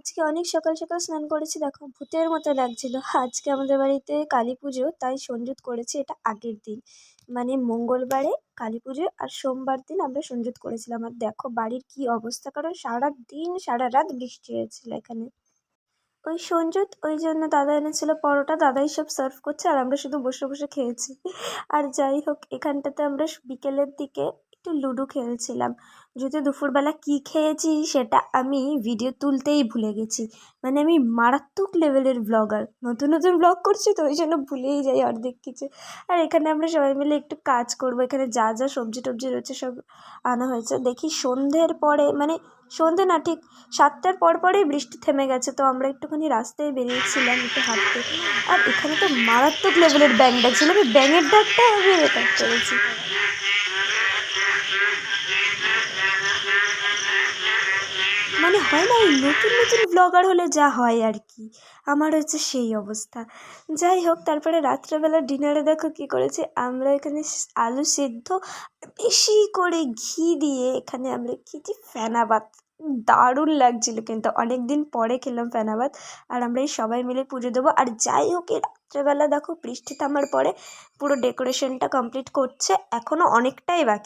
আজকে অনেক সকাল সকাল স্নান করেছি, দেখো ভূতের মতো লাগছিল। আজকে আমাদের বাড়িতে কালী পুজো, তাই সঞ্জুত করেছি। এটা আগের দিন, মানে মঙ্গলবারে কালী পুজো আর সোমবার দিন আমরা সঞ্জুত করেছিলাম। আর দেখো বাড়ির কি অবস্থা, কারণ সারা দিন সারা রাত বৃষ্টি হয়েছিল এখানে। ওই সঞ্জুত, ওই জন্য দাদা এনেছিল পরোটা, দাদাই সব সার্ভ করছে আর আমরা শুধু বসে বসে খেয়েছি। আর যাই হোক, এখানটাতে আমরা বিকেলের দিকে একটু লুডো খেলছিলাম। যদিও দুপুরবেলা কি খেয়েছি সেটা আমি ভিডিও তুলতেই ভুলে গেছি। মানে আমি মারাত্মক লেভেলের ব্লগার, নতুন নতুন ব্লগ করছি তো ওই জন্য ভুলেই যাই অর্ধেক কিছু। আর এখানে আমরা সবাই মিলে একটু কাজ করবো, এখানে যা যা সবজি টবজি রয়েছে সব আনা হয়েছে। দেখি সন্ধ্যের পরে, মানে সন্ধ্যে না, ঠিক 7টার পরেই বৃষ্টি থেমে গেছে, তো আমরা একটুখানি রাস্তায় বেরিয়েছিলাম একটু হাঁটতে। আর এখানে তো মারাত্মক লেভেলের ব্যাঙ ডাকছিল, আমি ব্যাঙের ডাকটা আমি রেকর্ড করেছি। মানে হয় না, এই নতুন নতুন ব্লগার হলে যা হয় আর কি, আমার হচ্ছে সেই অবস্থা। যাই হোক, তারপরে রাত্রেবেলা ডিনারে দেখো কী করেছি আমরা এখানে, আলু সেদ্ধ বেশি করে ঘি দিয়ে এখানে আমরা খেয়েছি ফেনা ভাত। দারুণ লাগছিল, কিন্তু অনেক দিন পরে খেলাম ফেনা ভাত। আর আমরা এই সবাই মিলে পুজো দেবো। আর যাই হোক, এই রাত্রেবেলা দেখো বৃষ্টি থামার পরে পুরো ডেকোরেশনটা কমপ্লিট করছে, এখনও অনেকটাই বাকি।